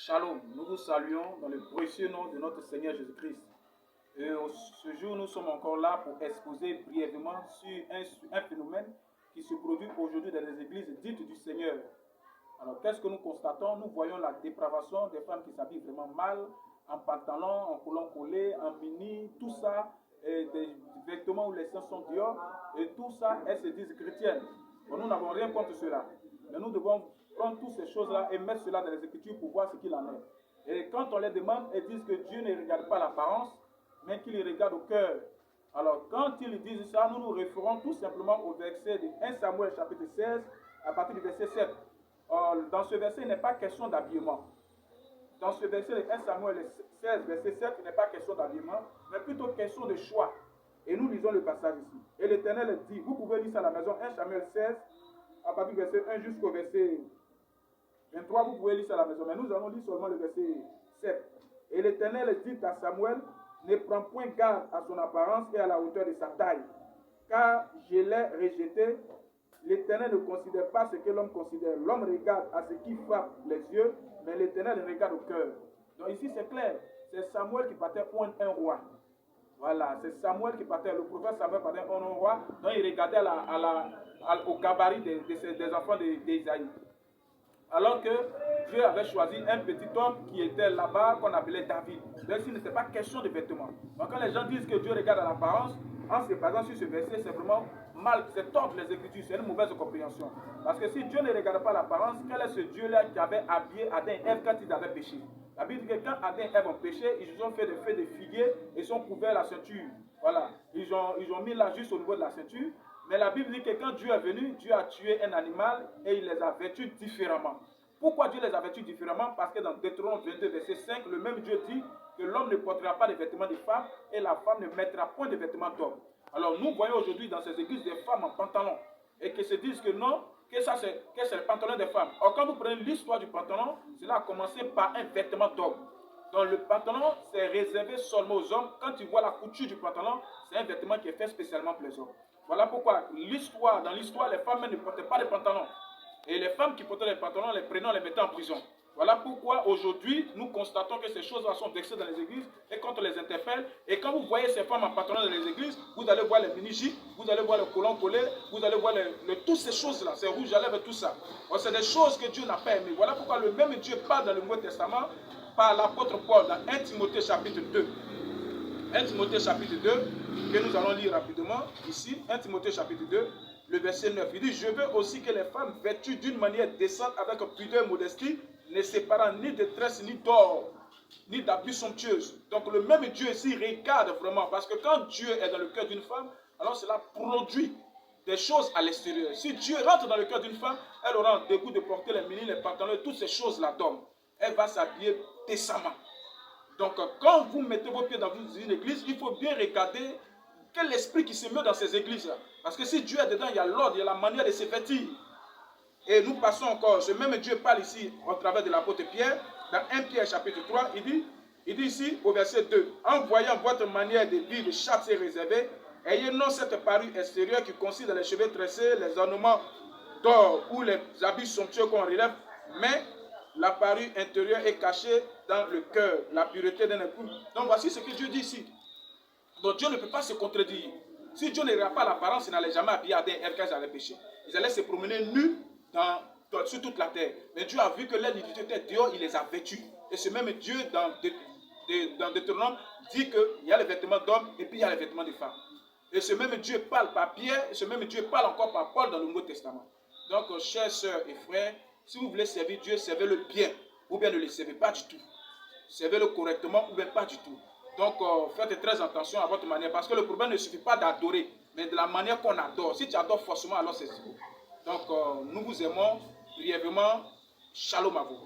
Shalom, nous vous saluons dans le précieux nom de notre Seigneur Jésus-Christ. Et ce jour, nous sommes encore là pour exposer brièvement sur un phénomène qui se produit aujourd'hui dans les églises dites du Seigneur. Alors, qu'est-ce que nous constatons? Nous voyons la dépravation des femmes qui s'habillent vraiment mal, en pantalon, en collant collé, en mini, tout ça, et des vêtements où les seins sont dehors, et tout ça, elles se disent chrétiennes. Bon, nous n'avons rien contre cela, mais nous devons prendre toutes ces choses-là et mettre cela dans les Écritures pour voir ce qu'il en est. Et quand on les demande, elles disent que Dieu ne regarde pas l'apparence, mais qu'il regarde au cœur. Alors, quand ils disent ça, nous nous référons tout simplement au verset de 1 Samuel chapitre 16, à partir du verset 7. Dans ce verset, il n'est pas question d'habillement. Dans ce verset de 1 Samuel 16, verset 7, il n'est pas question d'habillement, mais plutôt question de choix. Et nous lisons le passage ici. Et l'Éternel dit, vous pouvez lire ça à la maison, 1 Samuel 16, à partir du verset 1 jusqu'au verset 23, vous pouvez lire ça à la maison, mais nous allons lire seulement le verset 7. Et l'Éternel dit à Samuel, ne prends point garde à son apparence et à la hauteur de sa taille, car je l'ai rejeté. L'Éternel ne considère pas ce que l'homme considère. L'homme regarde à ce qui frappe les yeux, mais l'Éternel regarde au cœur. Donc ici c'est clair, c'est Samuel qui partait pour un roi. Voilà, c'est Samuel qui partait, le prophète Samuel partait pour un roi, donc il regardait au gabarit des enfants d'Isaïe. Alors que Dieu avait choisi un petit homme qui était là-bas, qu'on appelait David. Donc ici, il n'était pas question de vêtements. Donc quand les gens disent que Dieu regarde à l'apparence, en se basant sur ce verset, c'est vraiment mal, c'est tordre les Écritures, c'est une mauvaise compréhension. Parce que si Dieu ne regarde pas l'apparence, quel est ce Dieu-là qui avait habillé Adam et Ève quand ils avaient péché? La Bible dit que quand Adam et Ève ont péché, ils ont fait des feuilles de figuier et ils ont couvert la ceinture. Voilà, ils ont mis là juste au niveau de la ceinture. Mais la Bible dit que quand Dieu est venu, Dieu a tué un animal et il les a vêtus différemment. Pourquoi Dieu les a vêtus différemment? Parce que dans Deutéronome 22, verset 5, le même Dieu dit que l'homme ne portera pas de vêtements de femme et la femme ne mettra point de vêtements d'homme. Alors nous voyons aujourd'hui dans ces églises des femmes en pantalon et qui se disent que non, que c'est le pantalon des femmes. Or quand vous prenez l'histoire du pantalon, cela a commencé par un vêtement d'homme. Donc le pantalon, c'est réservé seulement aux hommes. Quand tu vois la couture du pantalon, c'est un vêtement qui est fait spécialement pour les hommes. Voilà pourquoi dans l'histoire, les femmes ne portaient pas de pantalon. Et les femmes qui portaient les pantalons, les prenaient, les mettaient en prison. Voilà pourquoi aujourd'hui, nous constatons que ces choses-là sont vexées dans les églises et quand on les interpelle. Et quand vous voyez ces femmes en pantalon dans les églises, vous allez voir les mini-jupes, vous allez voir le colon collé, vous allez voir toutes ces choses-là, ces rouges à lèvres, tout ça. C'est des choses que Dieu n'a pas aimées. Voilà pourquoi le même Dieu parle dans le Nouveau Testament par l'apôtre Paul dans 1 Timothée chapitre 2. 1 Timothée chapitre 2, que nous allons lire rapidement ici. 1 Timothée chapitre 2. Le verset 9, il dit, je veux aussi que les femmes vêtues d'une manière décente avec pudeur et modestie, ne séparant ni de tresses, ni d'or, ni d'habits somptueuses. Donc le même Dieu ici regarde vraiment, parce que quand Dieu est dans le cœur d'une femme, alors cela produit des choses à l'extérieur. Si Dieu rentre dans le cœur d'une femme, elle aura le goût de porter les mini, les pantalons, toutes ces choses-là d'homme. Elle va s'habiller décemment. Donc quand vous mettez vos pieds dans une église, il faut bien regarder quel esprit qui se met dans ces églises-là. Parce que si Dieu est dedans, il y a l'ordre, il y a la manière de se vêtir. Et nous passons encore, ce même Dieu parle ici au travers de l'apôtre Pierre, dans 1 Pierre chapitre 3, il dit ici au verset 2, en voyant votre manière de vivre chaste et réservée, ayez non cette parure extérieure qui consiste dans les cheveux tressés, les ornements d'or ou les habits somptueux qu'on relève, mais la parure intérieure est cachée dans le cœur, la pureté d'un époux. Donc voici ce que Dieu dit ici. Donc Dieu ne peut pas se contredire. Si Dieu ne regarde pas l'apparence, il n'allait jamais habiller Adam et Ève quand ils allaient pécher. Ils allaient se promener nus sur toute la terre. Mais Dieu a vu que leur nudité était dehors, il les a vêtus. Et ce même Dieu, dans Deutéronome, dit qu'il y a les vêtements d'hommes et puis il y a les vêtements de femmes. Et ce même Dieu parle par Pierre, et ce même Dieu parle encore par Paul dans le Nouveau Testament. Donc, chers sœurs et frères, si vous voulez servir Dieu, servez-le bien, ou bien ne le servez pas du tout. Servez-le correctement, ou bien pas du tout. Donc, faites très attention à votre manière, parce que le problème ne suffit pas d'adorer, mais de la manière qu'on adore. Si tu adores forcément, alors c'est zéro. Donc, nous vous aimons brièvement. Shalom à vous.